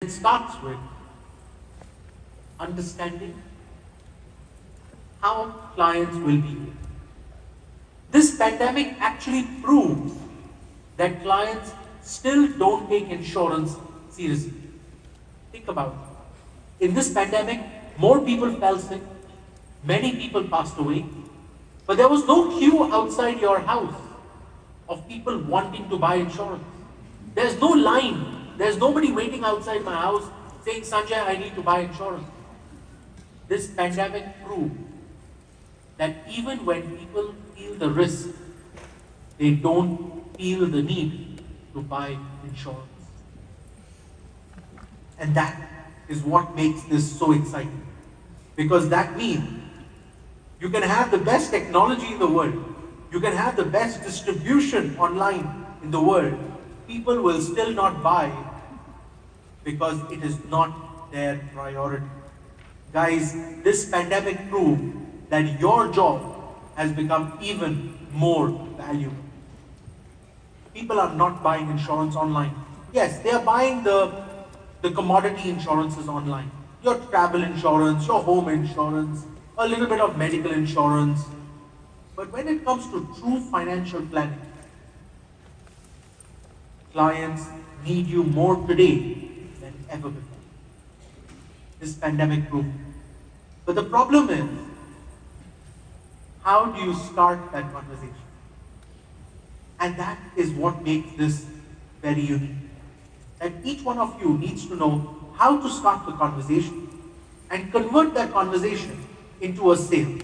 it starts with understanding how clients will be. This pandemic actually proves that clients still don't take insurance seriously. Think about it. In this pandemic, more people fell sick, many people passed away, but there was no queue outside your house of people wanting to buy insurance. There's no line. There's nobody waiting outside my house saying, Sanjay, I need to buy insurance. This pandemic proved that even when people feel the risk, they don't feel the need to buy insurance. And that is what makes this so exciting. Because that means you can have the best technology in the world, you can have the best distribution online in the world, people will still not buy because it is not their priority. Guys, this pandemic proved that your job has become even more valuable. People are not buying insurance online. Yes, they are buying the commodity insurances online. Your travel insurance, your home insurance, a little bit of medical insurance. But when it comes to true financial planning, clients need you more today than ever before. This pandemic proved. But the problem is, how do you start that conversation? And that is what makes this very unique. That each one of you needs to know how to start the conversation and convert that conversation into a sale.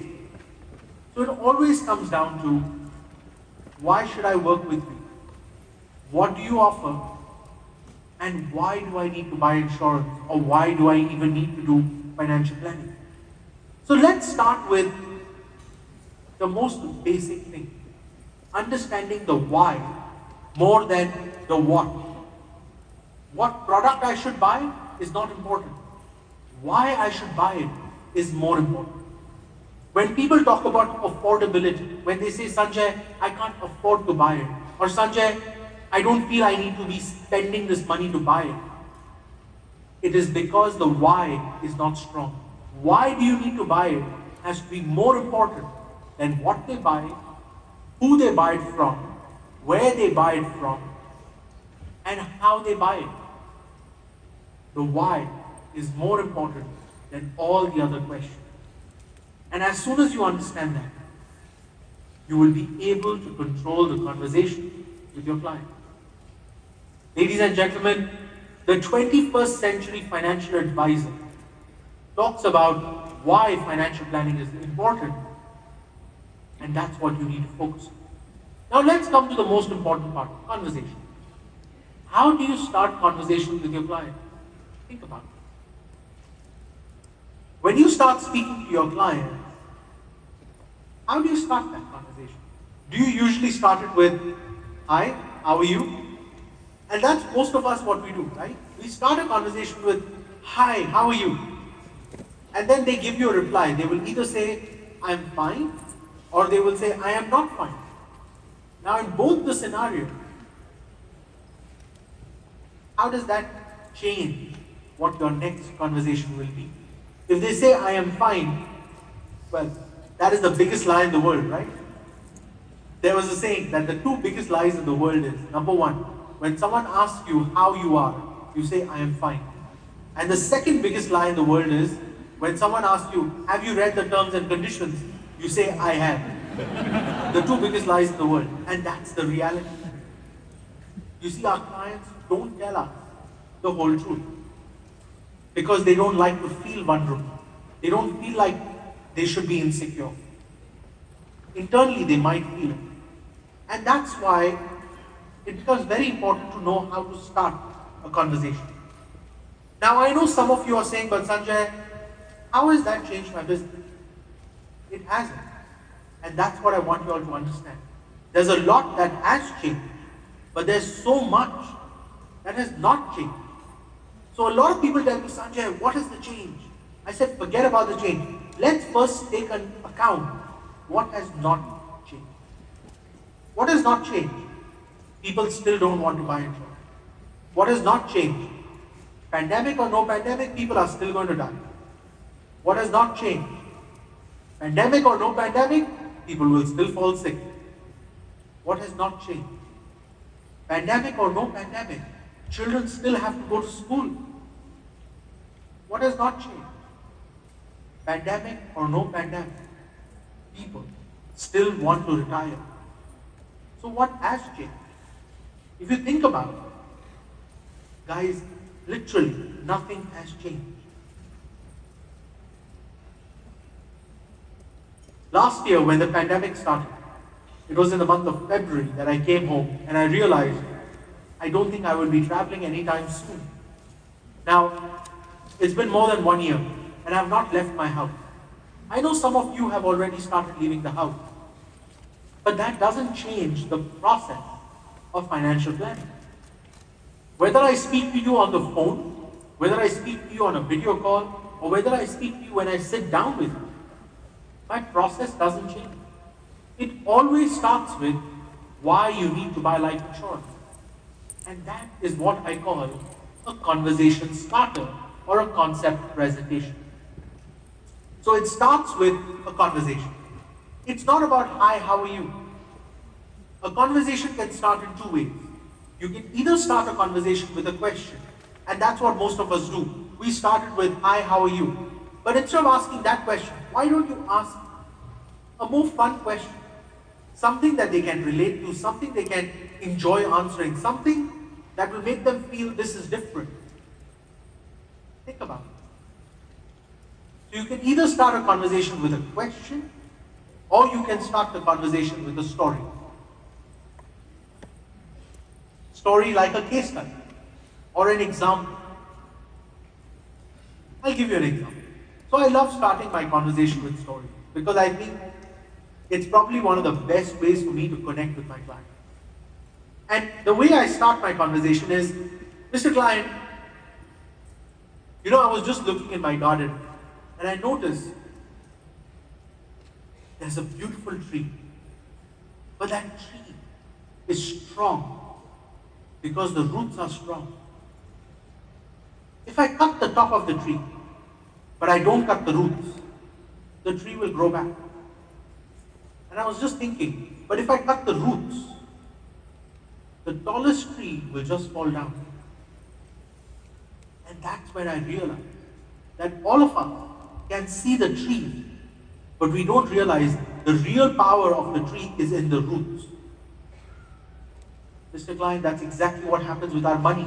So it always comes down to, why should I work with you? What do you offer? And why do I need to buy insurance? Or why do I even need to do financial planning? So let's start with the most basic thing. Understanding the why more than the what. What product I should buy is not important. Why I should buy it is more important. When people talk about affordability, when they say, Sanjay, I can't afford to buy it, or Sanjay, I don't feel I need to be spending this money to buy it, it is because the why is not strong. Why do you need to buy it has to be more important than what they buy, who they buy it from, where they buy it from, and how they buy it. The why is more important than all the other questions. And as soon as you understand that, you will be able to control the conversation with your client. Ladies and gentlemen, the 21st century financial advisor talks about why financial planning is important, and that's what you need to focus on. Now let's come to the most important part, conversation. How do you start conversations with your client? Think about it. When you start speaking to your client, how do you start that conversation? Do you usually start it with, hi, how are you? And that's most of us what we do, right? We start a conversation with, hi, how are you? And then they give you a reply. They will either say, I'm fine, or they will say, I am not fine. Now in both the scenarios, how does that change what your next conversation will be? If they say, I am fine, well, that is the biggest lie in the world, right? There was a saying that the two biggest lies in the world is, number one, when someone asks you how you are, you say, I am fine. And the second biggest lie in the world is, when someone asks you, have you read the terms and conditions? You say, I have. The two biggest lies in the world. And that's the reality. You see, our clients don't tell us the whole truth because they don't like to feel vulnerable. They don't feel like they should be insecure. Internally, they might feel it. And that's why it becomes very important to know how to start a conversation. Now, I know some of you are saying, but Sanjay, how has that changed my business? It hasn't. And that's what I want you all to understand. There's a lot that has changed, but there's so much that has not changed. So a lot of people tell me, Sanjay, what is the change? I said, forget about the change. Let's first take an account what has not changed. What has not changed? People still don't want to buy insurance. What has not changed? Pandemic or no pandemic, people are still going to die. What has not changed? Pandemic or no pandemic, people will still fall sick. What has not changed? Pandemic or no pandemic, children still have to go to school. What has not changed? Pandemic or no pandemic, people still want to retire. So what has changed? If you think about it, guys, literally nothing has changed. Last year when the pandemic started, it was in the month of February that I came home and I realized I don't think I will be traveling anytime soon. Now, it's been more than 1 year and I have not left my house. I know some of you have already started leaving the house, but that doesn't change the process of financial planning. Whether I speak to you on the phone, whether I speak to you on a video call, or whether I speak to you when I sit down with you, my process doesn't change. It always starts with why you need to buy life insurance. And that is what I call a conversation starter or a concept presentation. So it starts with a conversation. It's not about, hi, how are you? A conversation can start in two ways. You can either start a conversation with a question, and that's what most of us do. We started with, hi, how are you? But instead of asking that question, why don't you ask a more fun question? Something that they can relate to, something they can enjoy answering, something that will make them feel this is different. Think about it. So you can either start a conversation with a question, or you can start the conversation with a story. Story like a case study or an example. I'll give you an example. So I love starting my conversation with stories because I think it's probably one of the best ways for me to connect with my client. And the way I start my conversation is, Mr. Client, I was just looking in my garden and I noticed there's a beautiful tree, but that tree is strong because the roots are strong. If I cut the top of the tree, but I don't cut the roots, the tree will grow back. And I was just thinking, but if I cut the roots, the tallest tree will just fall down. And that's when I realized that all of us can see the tree, but we don't realize the real power of the tree is in the roots. Mr. Client, that's exactly what happens with our money.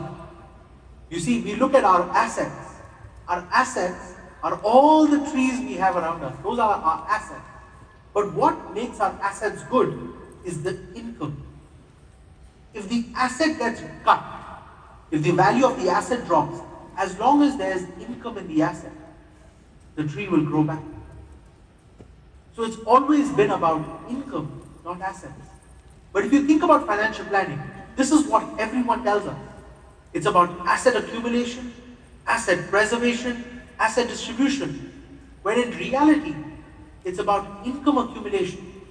You see, we look at our assets. Our assets are all the trees we have around us. Those are our assets. But what makes our assets good is the income. If the asset gets cut, if the value of the asset drops, as long as there's income in the asset, the tree will grow back. So it's always been about income, not assets. But if you think about financial planning, this is what everyone tells us. It's about asset accumulation, asset preservation, asset distribution. When in reality, it's about income accumulation,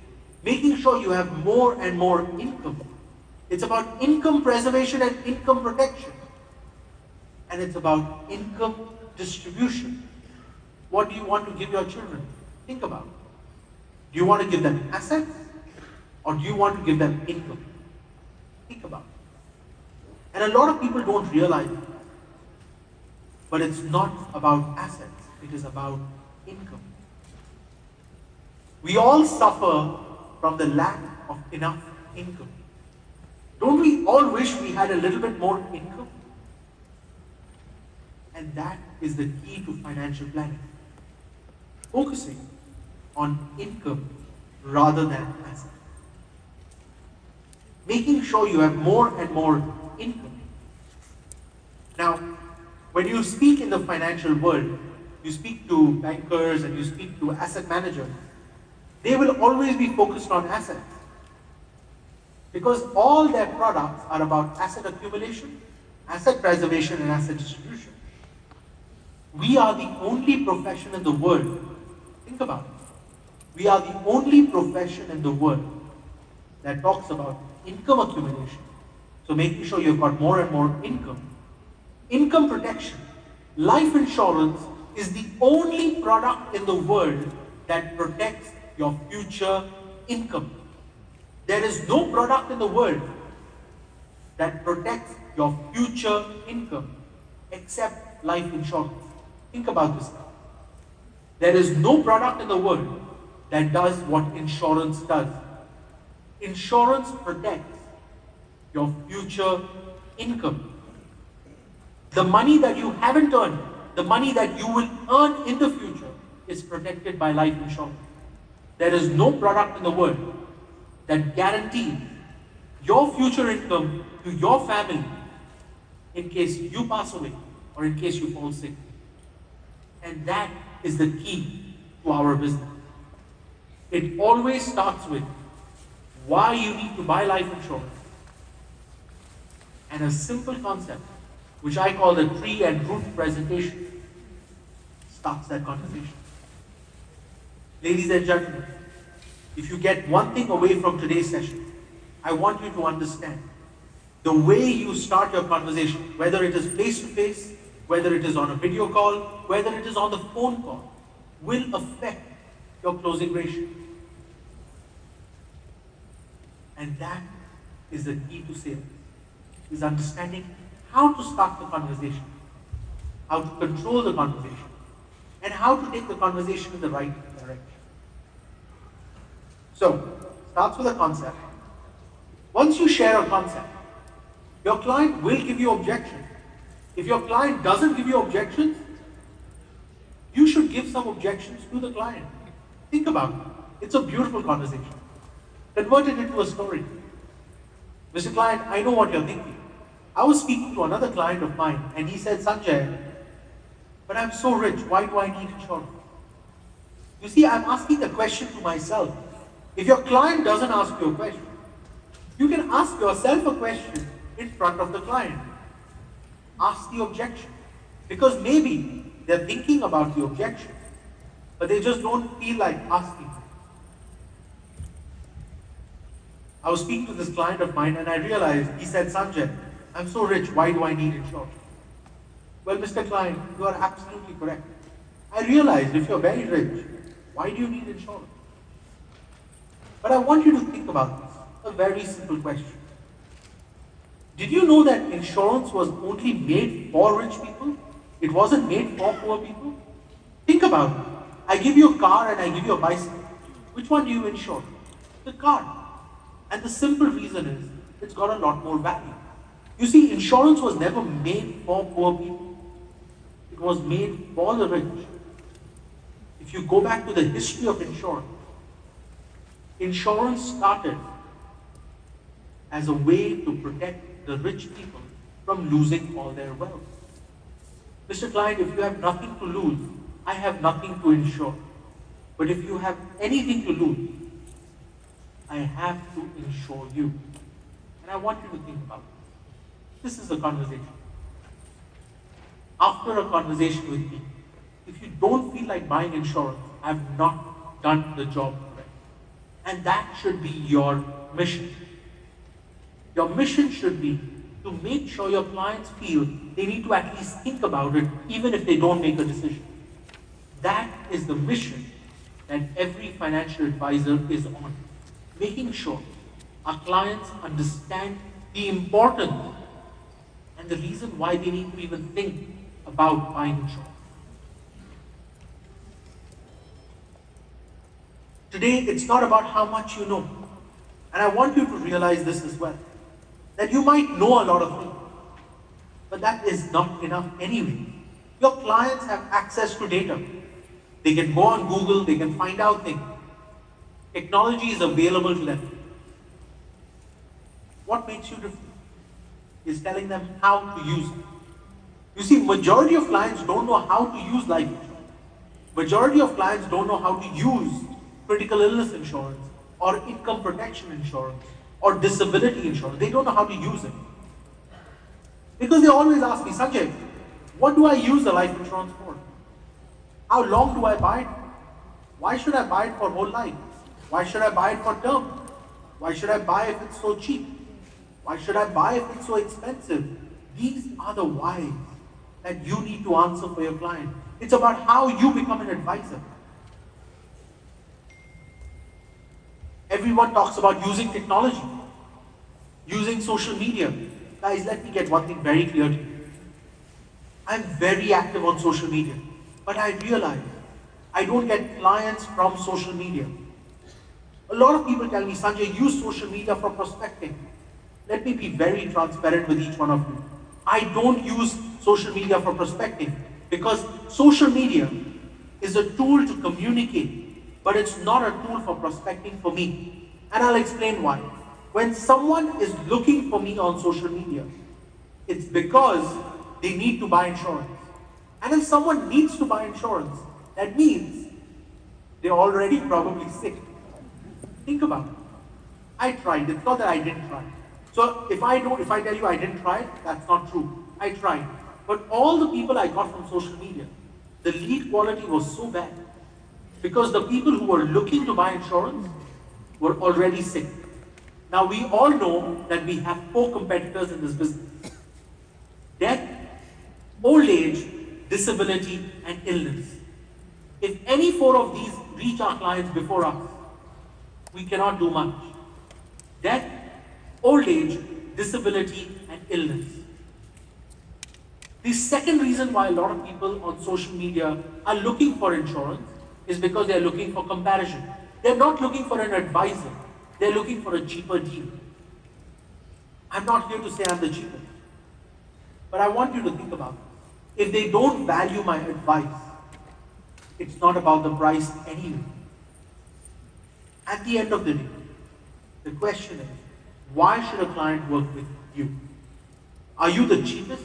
making sure you have more and more income. It's about income preservation and income protection. And it's about income distribution. What do you want to give your children? Think about it. Do you want to give them assets or do you want to give them income? Think about it. And a lot of people don't realize it. But it's not about assets, it is about income. We all suffer from the lack of enough income. Don't we all wish we had a little bit more income? And that is the key to financial planning. Focusing on income rather than assets. Making sure you have more and more income. Now, when you speak in the financial world, you speak to bankers and you speak to asset managers, they will always be focused on assets. Because all their products are about asset accumulation, asset preservation, and asset distribution. We are the only profession in the world, think about it, we are the only profession in the world that talks about income accumulation. So making sure you've got more and more income. Income protection. Life insurance is the only product in the world that protects your future income. There is no product in the world that protects your future income except life insurance. Think about this now. There is no product in the world that does what insurance does. Insurance protects your future income. The money that you haven't earned, the money that you will earn in the future is protected by life insurance. There is no product in the world that guarantees your future income to your family in case you pass away or in case you fall sick. And that is the key to our business. It always starts with why you need to buy life insurance and a simple concept, which I call the tree and root presentation, starts that conversation. Ladies and gentlemen, if you get one thing away from today's session, I want you to understand the way you start your conversation, whether it is face-to-face, whether it is on a video call, whether it is on the phone call, will affect your closing ratio. And that is the key to sales, is understanding how to start the conversation, how to control the conversation, and how to take the conversation in the right direction. So, starts with a concept. Once you share a concept, your client will give you objections. If your client doesn't give you objections, you should give some objections to the client. Think about it. It's a beautiful conversation. Convert it into a story. Mr. Client, I know what you're thinking. I was speaking to another client of mine and he said, Sanjay, but I'm so rich, why do I need insurance? You see, I'm asking the question to myself. If your client doesn't ask you a question, you can ask yourself a question in front of the client. Ask the objection. Because maybe they're thinking about the objection, but they just don't feel like asking. I was speaking to this client of mine and I realized, he said, Sanjay, I'm so rich, why do I need insurance? Well, Mr. Client, you are absolutely correct. I realized if you're very rich, why do you need insurance? But I want you to think about this, a very simple question. Did you know that insurance was only made for rich people? It wasn't made for poor people? Think about it. I give you a car and I give you a bicycle. Which one do you insure? The car. And the simple reason is, it's got a lot more value. You see, insurance was never made for poor people. It was made for the rich. If you go back to the history of insurance, insurance started as a way to protect the rich people from losing all their wealth. Mr. Client, if you have nothing to lose, I have nothing to insure. But if you have anything to lose, I have to insure you. And I want you to think about this. This is a conversation. After a conversation with me, if you don't feel like buying insurance, I have not done the job correct. And that should be your mission. Your mission should be to make sure your clients feel they need to at least think about it, even if they don't make a decision. That is the mission that every financial advisor is on. Making sure our clients understand the importance and the reason why they need to even think about buying insurance. Today, it's not about how much you know. And I want you to realize this as well. That you might know a lot of things, but that is not enough anyway. Your clients have access to data. They can go on Google, they can find out things. Technology is available to them. What makes you different is telling them how to use it. You see, majority of clients don't know how to use life insurance. Majority of clients don't know how to use critical illness insurance or income protection insurance or disability insurance. They don't know how to use it. Because they always ask me, Sanjay, what do I use the life insurance for? How long do I buy it for? Why should I buy it for whole life? Why should I buy it for term? Why should I buy if it's so cheap? Why should I buy if it's so expensive? These are the whys that you need to answer for your client. It's about how you become an advisor. Everyone talks about using technology, using social media. Guys, let me get one thing very clear to you. I'm very active on social media, but I realize I don't get clients from social media. A lot of people tell me, Sanjay, use social media for prospecting. Let me be very transparent with each one of you. I don't use social media for prospecting because social media is a tool to communicate, but it's not a tool for prospecting for me. And I'll explain why. When someone is looking for me on social media, it's because they need to buy insurance. And if someone needs to buy insurance, that means they're already probably sick. Think about it. I tried. It's not that I didn't try. So if I tell you I didn't try it, that's not true. I tried. But all the people I got from social media, the lead quality was so bad because the people who were looking to buy insurance were already sick. Now we all know that we have 4 competitors in this business: death, old age, disability, and illness. If any 4 of these reach our clients before us, we cannot do much. Death, old age, disability, and illness. The second reason why a lot of people on social media are looking for insurance is because they're looking for comparison. They're not looking for an advisor. They're looking for a cheaper deal. I'm not here to say I'm the cheapest, but I want you to think about this. If they don't value my advice, it's not about the price anyway. At the end of the day, the question is, why should a client work with you? Are you the cheapest?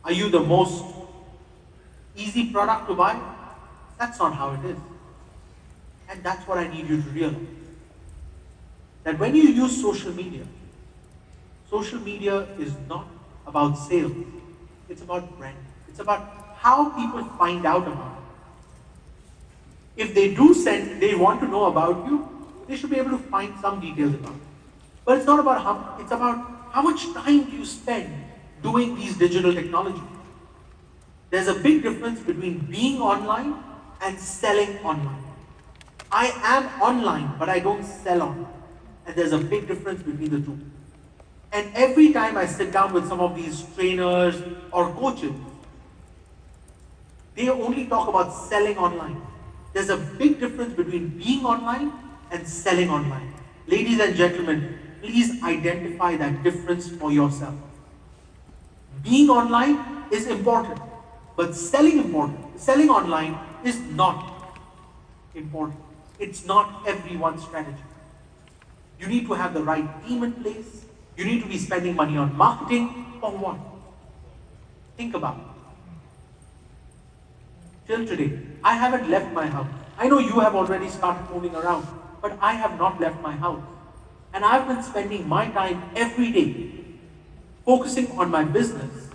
Are you the most easy product to buy? That's not how it is. And that's what I need you to realize. That when you use social media is not about sales. It's about brand. It's about how people find out about it. If they want to know about you, they should be able to find some details about it. But it's not about it's about how much time do you spend doing these digital technologies. There's a big difference between being online and selling online. I am online, but I don't sell online. And there's a big difference between the two. And every time I sit down with some of these trainers or coaches, they only talk about selling online. There's a big difference between being online and selling online. Ladies and gentlemen, please identify that difference for yourself. Being online is important, but selling online is not important. It's not everyone's strategy. You need to have the right team in place. You need to be spending money on marketing or what? Think about it. Till today, I haven't left my house. I know you have already started moving around, but I have not left my house. And I've been spending my time every day focusing on my business,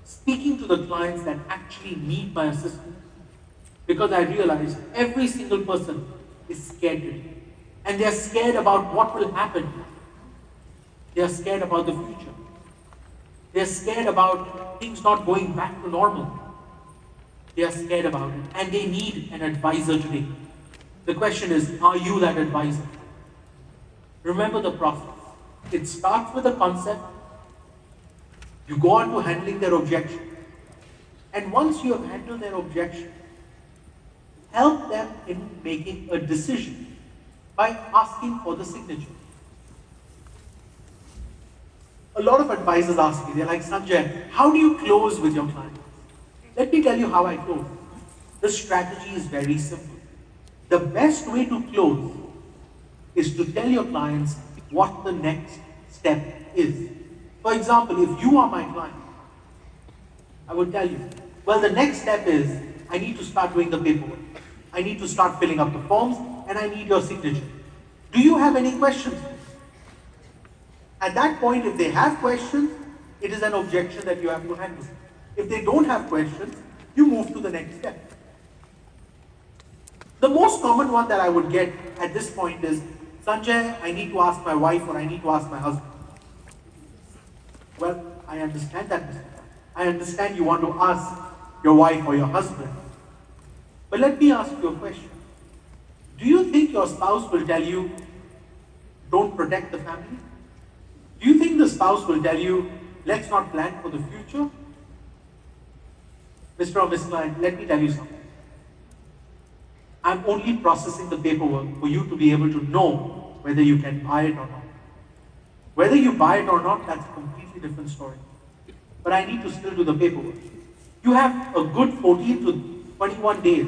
speaking to the clients that actually need my assistance. Because I realize every single person is scared today. And they're scared about what will happen. They're scared about the future. They're scared about things not going back to normal. They are scared about it. And they need an advisor today. The question is, are you that advisor? Remember the process. It starts with a concept. You go on to handling their objection. And once you have handled their objection, help them in making a decision by asking for the signature. A lot of advisors ask me, they're like, Sanjay, how do you close with your clients? Let me tell you how I close. The strategy is very simple. The best way to close is to tell your clients what the next step is. For example, if you are my client, I would tell you, well, the next step is I need to start doing the paperwork. I need to start filling up the forms, and I need your signature. Do you have any questions? At that point, if they have questions, it is an objection that you have to handle. If they don't have questions, you move to the next step. The most common one that I would get at this point is, Sanjay, I need to ask my wife or I need to ask my husband. Well, I understand that, Mr. I understand you want to ask your wife or your husband. But let me ask you a question. Do you think your spouse will tell you, don't protect the family? Do you think the spouse will tell you, let's not plan for the future? Mr. or Miss Client, let me tell you something. I'm only processing the paperwork for you to be able to know whether you can buy it or not. Whether you buy it or not, that's a completely different story. But I need to still do the paperwork. You have a good 14 to 21 days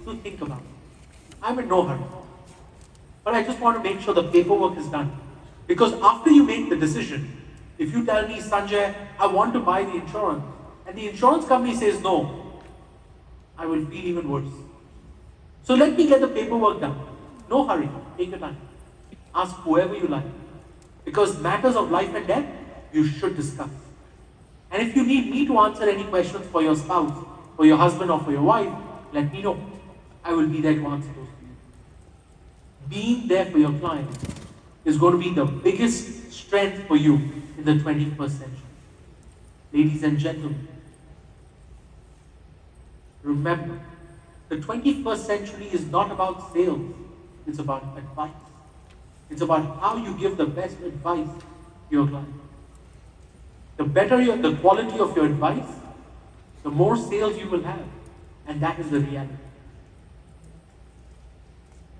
to think about it. I'm in no hurry. But I just want to make sure the paperwork is done. Because after you make the decision, if you tell me, Sanjay, I want to buy the insurance, and the insurance company says no, I will feel even worse. So let me get the paperwork done. No hurry, take your time. Ask whoever you like. Because matters of life and death, you should discuss. And if you need me to answer any questions for your spouse, for your husband or for your wife, let me know. I will be there to answer those for you. Being there for your client is going to be the biggest strength for you in the 21st century. Ladies and gentlemen, remember, the 21st century is not about sales, it's about advice. It's about how you give the best advice to your client. The better the quality of your advice, the more sales you will have. And that is the reality.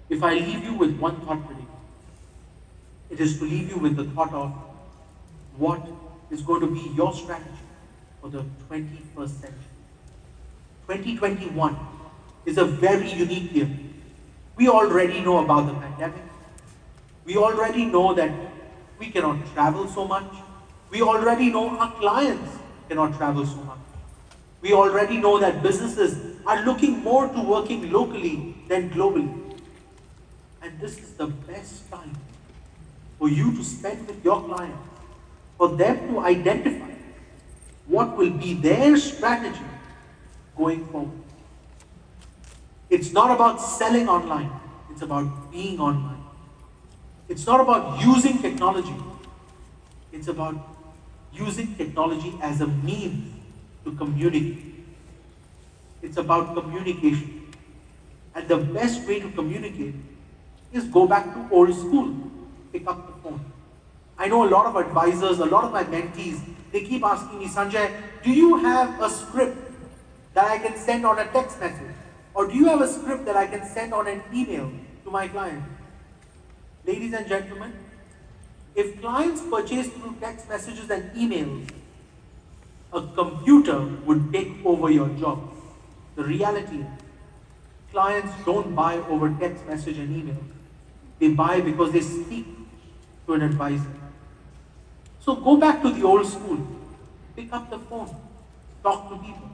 If I leave you with one thought today, it is to leave you with the thought of what is going to be your strategy for the 21st century. 2021 is a very unique year. We already know about the pandemic. We already know that we cannot travel so much. We already know our clients cannot travel so much. We already know that businesses are looking more to working locally than globally. And this is the best time for you to spend with your clients, for them to identify what will be their strategy going forward. It's not about selling online, it's about being online. It's not about using technology, it's about using technology as a means to communicate. It's about communication. And the best way to communicate is go back to old school. Pick up the phone. I know a lot of advisors, a lot of my mentees, they keep asking me, Sanjay, do you have a script that I can send on a text message? Or do you have a script that I can send on an email to my client? Ladies and gentlemen, if clients purchase through text messages and emails, a computer would take over your job. The reality is, clients don't buy over text message and email. They buy because they speak to an advisor. So go back to the old school. Pick up the phone. Talk to people.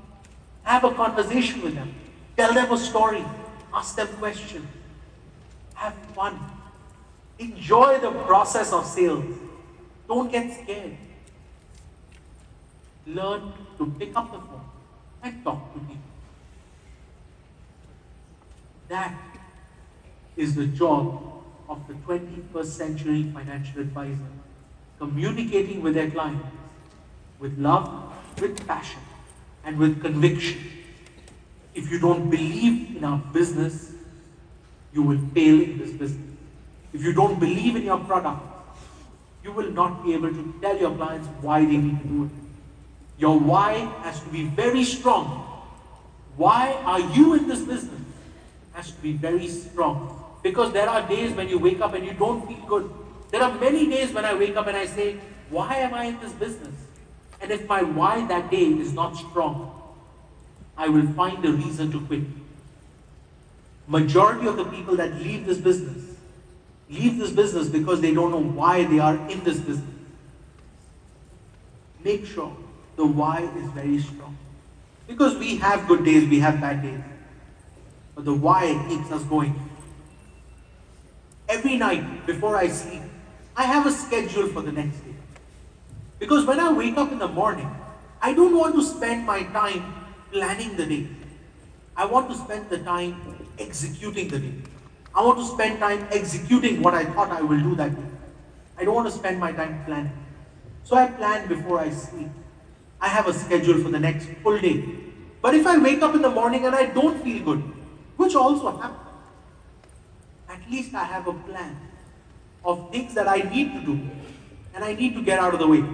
Have a conversation with them. Tell them a story. Ask them questions. Have fun. Enjoy the process of sales. Don't get scared. Learn to pick up the phone and talk to people. That is the job of the 21st century financial advisor. Communicating with their clients with love, with passion, and with conviction. If you don't believe in our business, you will fail in this business. If you don't believe in your product, you will not be able to tell your clients why they need to do it. Your why has to be very strong. Why are you in this business? Has to be very strong. Because there are days when you wake up and you don't feel good. There are many days when I wake up and I say, why am I in this business? And if my why that day is not strong, I will find a reason to quit. Majority of the people that leave this business because they don't know why they are in this business. Make sure the why is very strong. Because we have good days, we have bad days. But the why keeps us going. Every night before I sleep, I have a schedule for the next day. Because when I wake up in the morning, I don't want to spend my time planning the day. I want to spend the time executing the day. I want to spend time executing what I thought I will do that day. I don't want to spend my time planning. So I plan before I sleep. I have a schedule for the next full day. But if I wake up in the morning and I don't feel good, which also happens, at least I have a plan of things that I need to do and I need to get out of the way.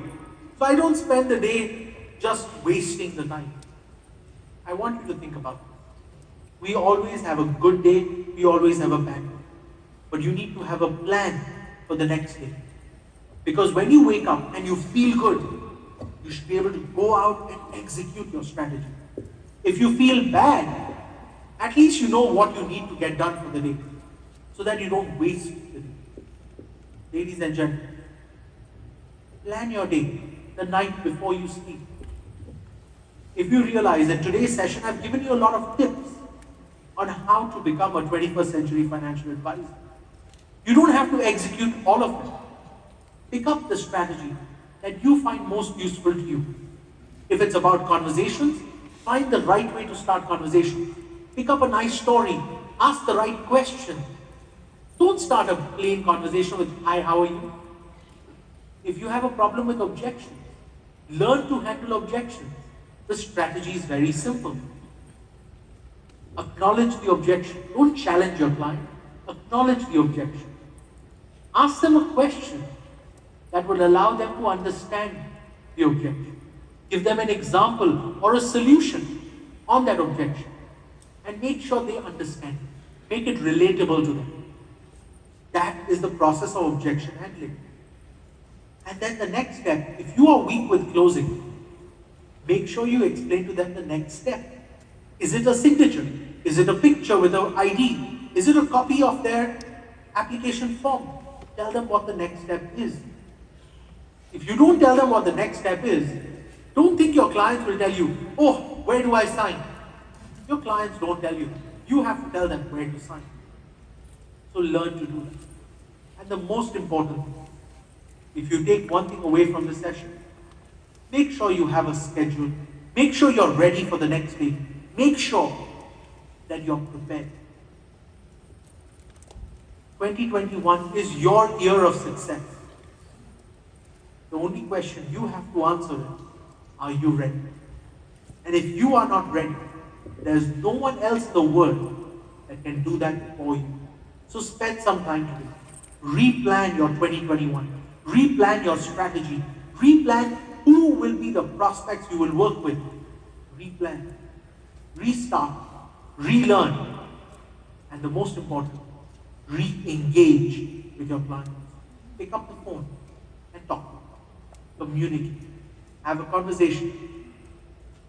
So I don't spend the day just wasting the time. I want you to think about this. We always have a good day, we always have a bad day. But you need to have a plan for the next day. Because when you wake up and you feel good, you should be able to go out and execute your strategy. If you feel bad, at least you know what you need to get done for the day, so that you don't waste the day. Ladies and gentlemen, plan your day the night before you sleep. If you realize that today's session, I've given you a lot of tips on how to become a 21st century financial advisor. You don't have to execute all of them. Pick up the strategy that you find most useful to you. If it's about conversations, find the right way to start conversations. Pick up a nice story. Ask the right question. Don't start a plain conversation with, "Hi, how are you?" If you have a problem with objections, learn to handle objections. The strategy is very simple. Acknowledge the objection. Don't challenge your client. Acknowledge the objection. Ask them a question that will allow them to understand the objection. Give them an example or a solution on that objection. And make sure they understand. Make it relatable to them. That is the process of objection handling. And then the next step, if you are weak with closing, make sure you explain to them the next step. Is it a signature? Is it a picture with an ID? Is it a copy of their application form? Tell them what the next step is. If you don't tell them what the next step is, don't think your clients will tell you, "Oh, where do I sign?" Your clients don't tell you. You have to tell them where to sign. So learn to do that. And the most important thing, if you take one thing away from the session, make sure you have a schedule. Make sure you're ready for the next day. Make sure that you're prepared. 2021 is your year of success. The only question you have to answer is, are you ready? And if you are not ready, there's no one else in the world that can do that for you. So spend some time today. Replan your 2021. Replan your strategy. Replan who will be the prospects you will work with. Replan. Restart. Relearn. And the most important, re-engage with your clients. Pick up the phone and talk. Communicate. Have a conversation.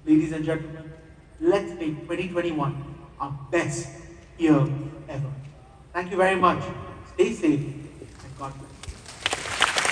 Ladies and gentlemen, let's make 2021 our best year ever. Thank you very much. Stay safe and God bless.